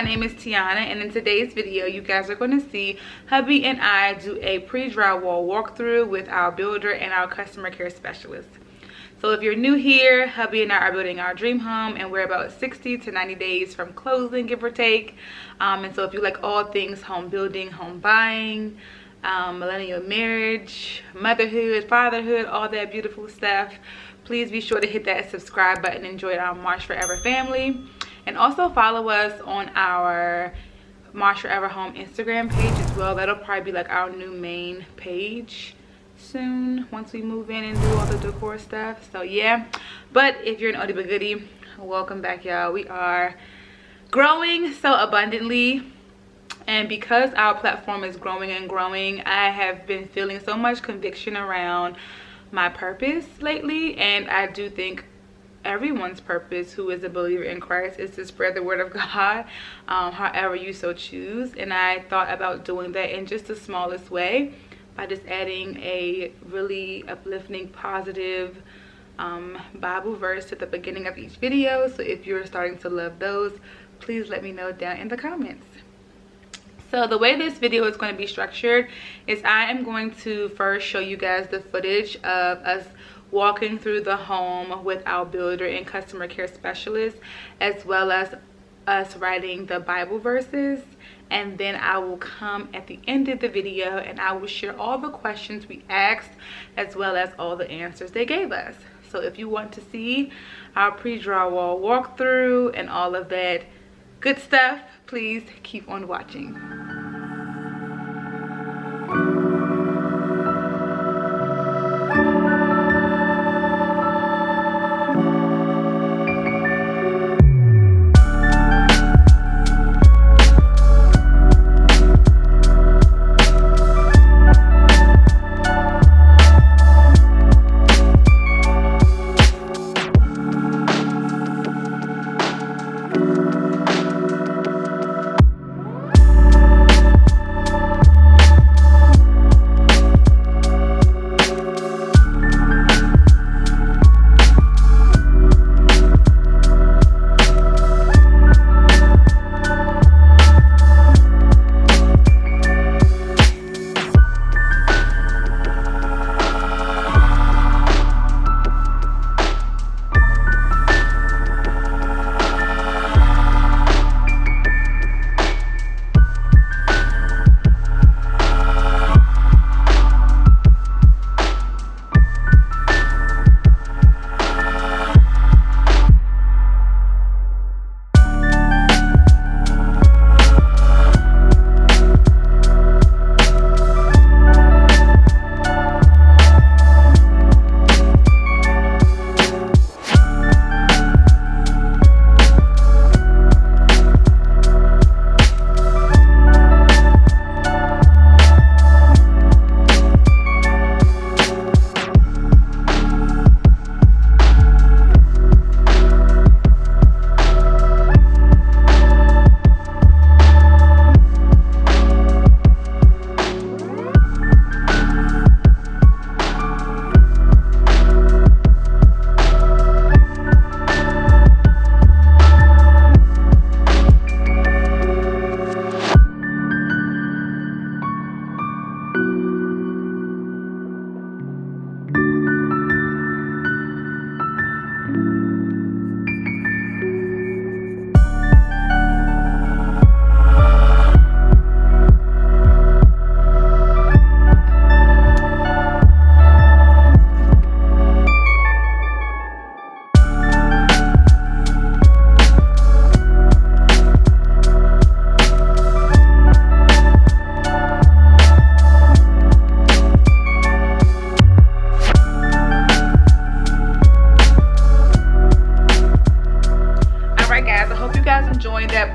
name is Tiana, and in today's video you guys are going to see hubby and I do a pre-drywall walkthrough with our builder and our customer care specialist. So if you're new here, hubby and I are building our dream home, and we're about 60 to 90 days from closing, give or take. And so if you like all things home building, home buying, millennial marriage, motherhood, fatherhood, all that beautiful stuff, please be sure to hit that subscribe button and join our Marsh Forever family. And also follow us on our Marsh Forever Home Instagram page as well. That'll probably be like our new main page soon once we move in and do all the decor stuff. So yeah, but if you're an oldie but goodie, welcome back, y'all. We are growing so abundantly, and because our platform is growing and growing, I have been feeling so much conviction around my purpose lately. And I do think everyone's purpose who is a believer in Christ is to spread the word of God, however you so choose. And I thought about doing that in just the smallest way by just adding a really uplifting, positive Bible verse to the beginning of each video. So if you're starting to love those, please let me know down in the comments. So the way this video is going to be structured is I am going to first show you guys the footage of us walking through the home with our builder and customer care specialist, as well as us writing the Bible verses. And then I will come at the end of the video and I will share all the questions we asked, as well as all the answers they gave us. So if you want to see our pre-drywall walkthrough and all of that good stuff, please keep on watching.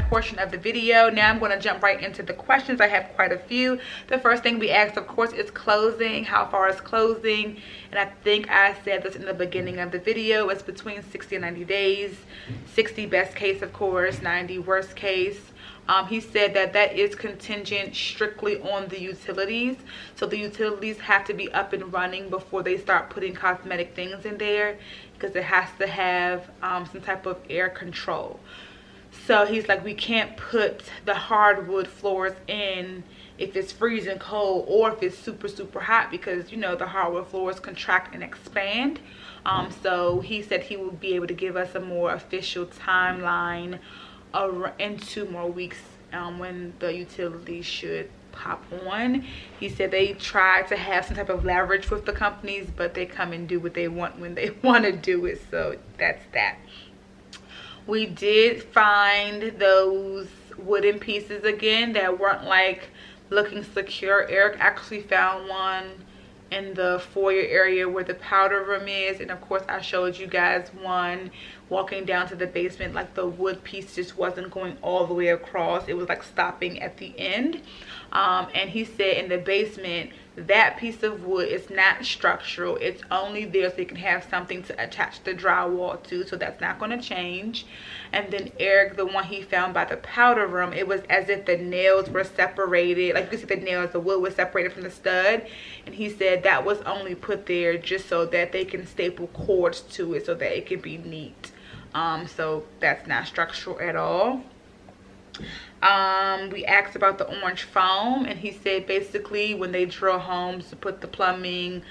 Portion of the video. Now I'm going to jump right into the questions. I have quite a few. The first thing we asked, of course, is closing. How far is closing? And I think I said this in the beginning of the video. It's between 60 and 90 days. 60 best case, of course, 90 worst case. He said that that is contingent strictly on the utilities. So the utilities have to be up and running before they start putting cosmetic things in there, because it has to have some type of air control. So he's like, we can't put the hardwood floors in if it's freezing cold or if it's super hot, because you know the hardwood floors contract and expand. So he said he would be able to give us a more official timeline in 2 more weeks when the utilities should pop on. He said they try to have some type of leverage with the companies, but they come and do what they want when they want to do it. So that's that. We did find those wooden pieces again that weren't like looking secure. Eric actually found one in the foyer area where the powder room is, and of course I showed you guys one walking down to the basement. Like the wood piece just wasn't going all the way across, it was like stopping at the end. And he said in the basement, that piece of wood is not structural, it's only there so you can have something to attach the drywall to, so that's not going to change. And then Eric, the one he found by the powder room, it was as if the nails were separated, like you can see the nails, the wood was separated from the stud, and he said that was only put there just so that they can staple cords to it so that it can be neat. So that's not structural at all. We asked about the orange foam, and he said basically when they drill homes to put the plumbing,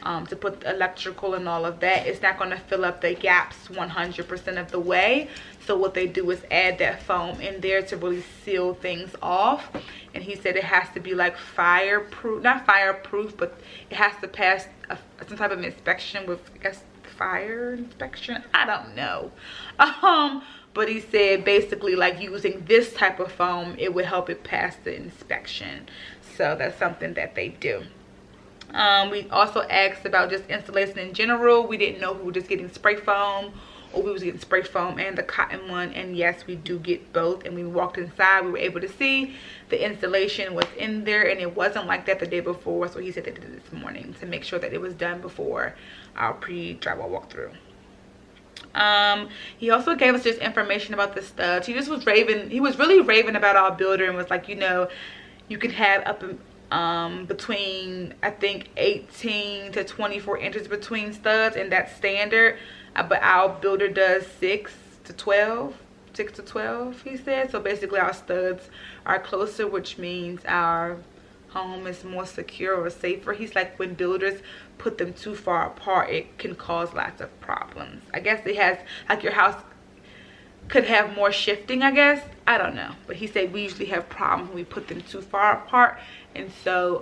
to put the electrical and all of that, it's not going to fill up the gaps 100% of the way. So what they do is add that foam in there to really seal things off. And he said it has to be like fireproof, not fireproof, but it has to pass some type of inspection with, I guess, fire inspection, I don't know. But he said basically like using this type of foam, it would help it pass the inspection. So that's something that they do. We also asked about just installation in general. We didn't know if we were just getting spray foam or we was getting spray foam and the cotton one, and yes, we do get both. And we walked inside, we were able to see the installation was in there, and it wasn't like that the day before. So he said they did it this morning to make sure that it was done before our pre-drywall walkthrough. He also gave us just information about the studs. He just was raving, he was really raving about our builder, and was like, you know, you can have up between I think 18 to 24 inches between studs, and that's standard, but our builder does 6 to 12, he said. So basically our studs are closer, which means our home is more secure or safer. He's like, when builders put them too far apart, it can cause lots of problems. I guess it has, like, your house could have more shifting, I guess, I don't know, but he said we usually have problems when we put them too far apart, and so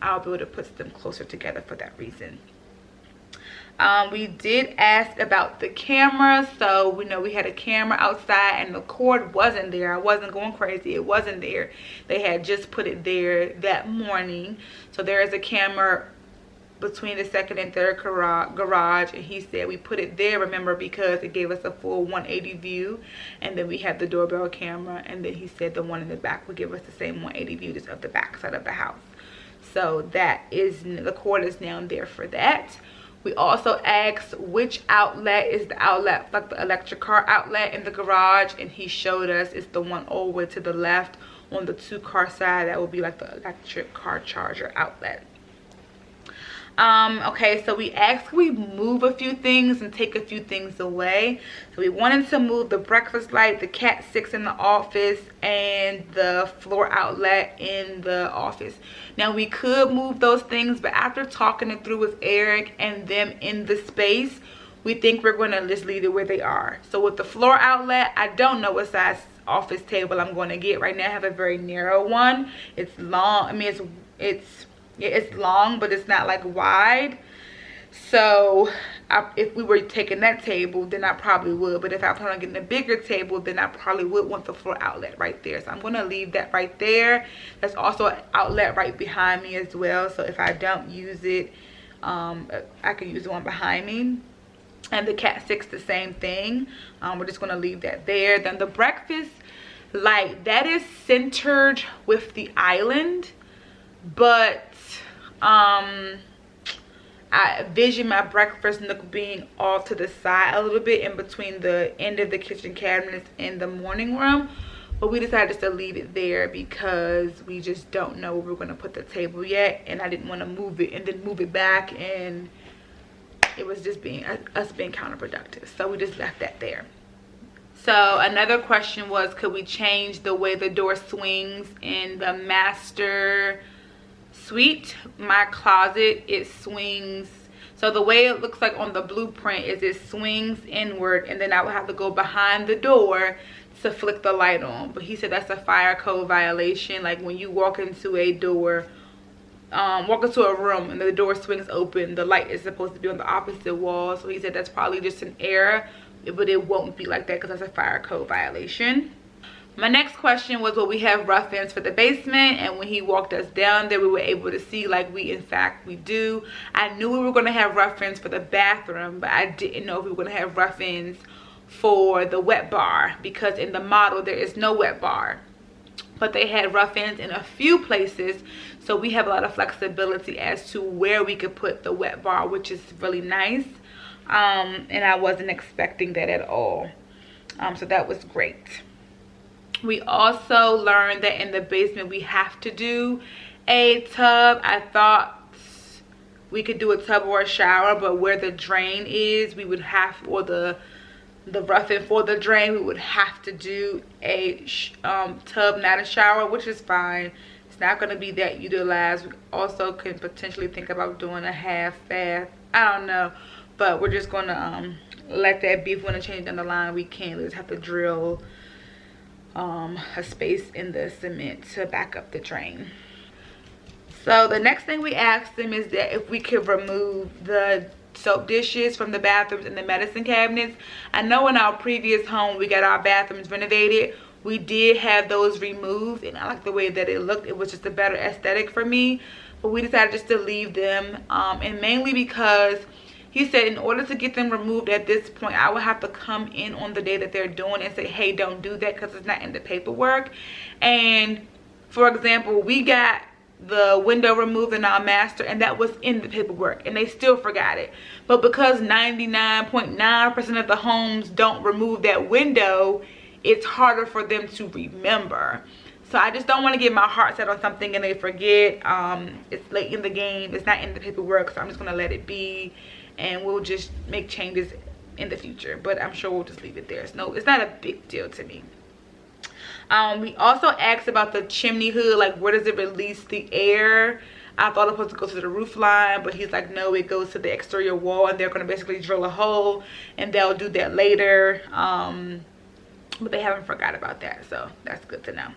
our builder puts them closer together for that reason. We did ask about the camera. So we know we had a camera outside and the cord wasn't there. I wasn't going crazy, it wasn't there. They had just put it there that morning. So there is a camera between the second and third garage, and he said we put it there, remember, because it gave us a full 180 view. And then we had the doorbell camera, and then he said the one in the back would give us the same 180 view just of the back side of the house. So that is, the cord is now there for that. We also asked which outlet is the outlet, like the electric car outlet in the garage, and he showed us it's the one all the way to the left on the 2-car side. That would be like the electric car charger outlet. Okay, so we asked, can we move a few things and take a few things away? So we wanted to move the breakfast light, the Cat 6 in the office, and the floor outlet in the office. Now we could move those things, but after talking it through with Eric and them in the space, we think we're going to just leave it where they are. So with the floor outlet, I don't know what size office table I'm going to get. Right now I have a very narrow one. It's long, I mean it's long, but it's not like wide. So if we were taking that table, then I probably would. But if I plan on getting a bigger table, then I probably would want the floor outlet right there. So I'm going to leave that right there. There's also an outlet right behind me as well. So if I don't use it, I can use the one behind me. And the Cat 6, the same thing. We're just going to leave that there. Then the breakfast light, that is centered with the island. But I envision my breakfast nook being off to the side a little bit in between the end of the kitchen cabinets and the morning room. But we decided just to leave it there because we just don't know where we're going to put the table yet. And I didn't want to move it and then move it back, and it was just us being counterproductive. So we just left that there. So another question was, could we change the way the door swings in the master suite? My closet, it swings. So the way it looks like on the blueprint is it swings inward, and then I would have to go behind the door to flick the light on. But he said that's a fire code violation. Like when you walk into a door, walk into a room and the door swings open, the light is supposed to be on the opposite wall. So he said that's probably just an error, but it won't be like that because that's a fire code violation. My next question was, will we have rough ends for the basement? And when he walked us down there, we were able to see like in fact we do. I knew we were going to have rough ends for the bathroom, but I didn't know if we were going to have rough ends for the wet bar, because in the model there is no wet bar, but they had rough ends in a few places. So we have a lot of flexibility as to where we could put the wet bar, which is really nice. And I wasn't expecting that at all. So that was great. We also learned that in the basement we have to do a tub. I thought we could do a tub or a shower, but where the drain is, we would have, or the rough end for the drain, we would have to do a tub, not a shower, which is fine. It's not going to be that utilized. We also can potentially think about doing a half bath. I don't know, but we're just going to let that be. If we want to change down the line, we can. We just have to drill a space in the cement to back up the drain. So the next thing we asked them is that if we could remove the soap dishes from the bathrooms and the medicine cabinets. I know in our previous home we got our bathrooms renovated, we did have those removed, and I like the way that it looked. It was just a better aesthetic for me, but we decided just to leave them, and mainly because he said in order to get them removed at this point, I would have to come in on the day that they're doing and say, hey, don't do that, because it's not in the paperwork. And for example, we got the window removed in our master, and that was in the paperwork, and they still forgot it. But because 99.9% of the homes don't remove that window, it's harder for them to remember. So I just don't want to get my heart set on something and they forget. It's late in the game, it's not in the paperwork, so I'm just going to let it be, and we'll just make changes in the future. But I'm sure we'll just leave it there. It's not a big deal to me. We also asked about the chimney hood, like where does it release the air? I thought it was supposed to go to the roof line, but he's like, no, it goes to the exterior wall, and they're going to basically drill a hole, and they'll do that later. But they haven't forgot about that, so that's good to know.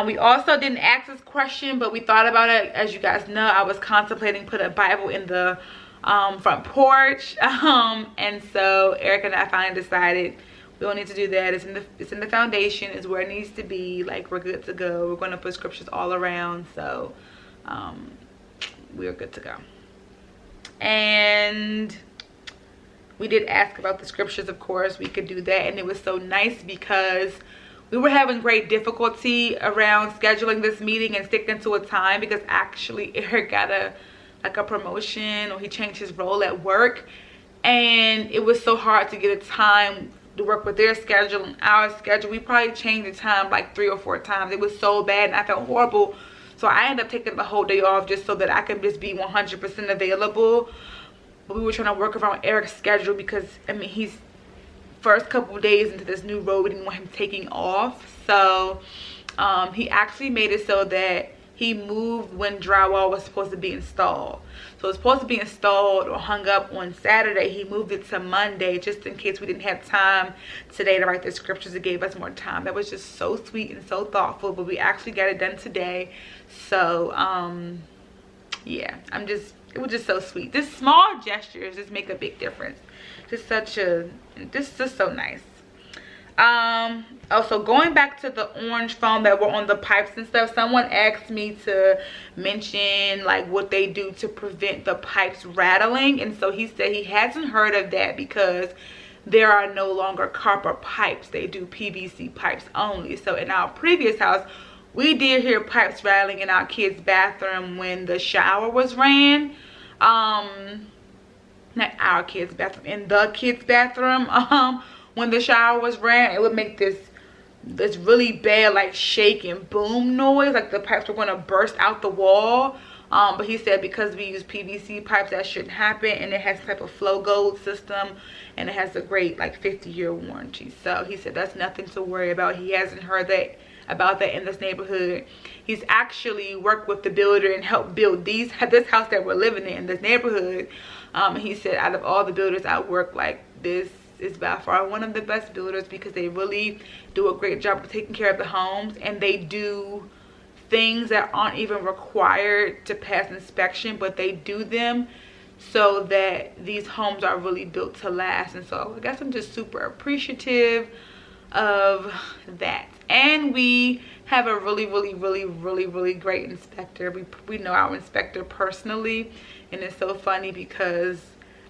We also didn't ask this question, but we thought about it. As you guys know, I was contemplating put a Bible in the front porch, and so Eric and I finally decided we don't need to do that. It's in the foundation. It's where it needs to be. Like, we're good to go. We're going to put scriptures all around, so we're good to go. And we did ask about the scriptures, of course. We could do that, and it was so nice because we were having great difficulty around scheduling this meeting and sticking to a time, because actually Eric got a promotion, or he changed his role at work, and it was so hard to get a time to work with their schedule and our schedule. We probably changed the time like 3 or 4 times. It was so bad, and I felt horrible. So I ended up taking the whole day off just so that I could just be 100% available. But we were trying to work around Eric's schedule, because I mean, he's first couple of days into this new role, we didn't want him taking off. So he actually made it so that he moved when drywall was supposed to be installed. So it's supposed to be installed or hung up on Saturday. He moved it to Monday just in case we didn't have time today to write the scriptures. It gave us more time. That was just so sweet and so thoughtful, but we actually got it done today. So yeah, it was just so sweet. Just small gestures just make a big difference. Just so nice. Also, going back to the orange foam that were on the pipes and stuff, someone asked me to mention like what they do to prevent the pipes rattling, and so he said he hasn't heard of that because there are no longer copper pipes. They do PVC pipes only. So in our previous house, we did hear pipes rattling in our kids' bathroom when the shower was ran. Not our kids' bathroom, in the kids' bathroom. When the shower was ran, it would make this really bad like shake and boom noise, like the pipes were going to burst out the wall. But he said because we use PVC pipes, that shouldn't happen, and it has a type of flow gold system, and it has a great like 50-year warranty. So he said that's nothing to worry about. He hasn't heard about that in this neighborhood. He's actually worked with the builder and helped build this house that we're living in this neighborhood. He said out of all the builders I work, like, this is by far one of the best builders, because they really do a great job of taking care of the homes, and they do things that aren't even required to pass inspection, but they do them so that these homes are really built to last. And so I guess I'm just super appreciative of that. And we have a really great inspector. We know our inspector personally, and it's so funny because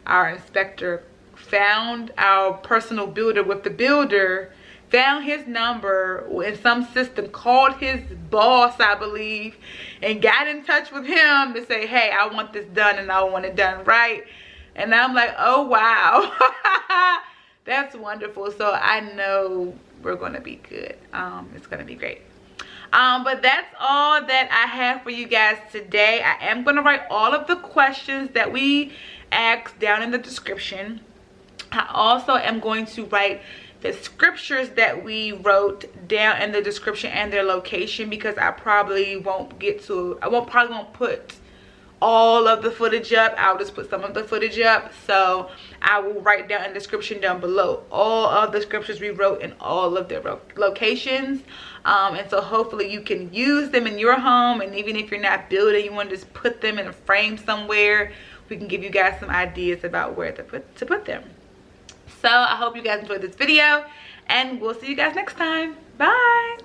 our inspector found our personal builder with the builder, found his number in some system, called his boss, I believe, and got in touch with him to say, hey, I want this done and I want it done right. And I'm like, oh wow. That's wonderful. So I know we're gonna be good. It's gonna be great. But that's all that I have for you guys today. I am gonna write all of the questions that we asked down in the description. I also am going to write the scriptures that we wrote down in the description and their location, because I probably won't put all of the footage up. I'll just put some of the footage up. So I will write down in the description down below all of the scriptures we wrote and all of their locations. And so hopefully you can use them in your home, and even if you're not building, you want to just put them in a frame somewhere, we can give you guys some ideas about where to put them. So I hope you guys enjoyed this video, and we'll see you guys next time. Bye.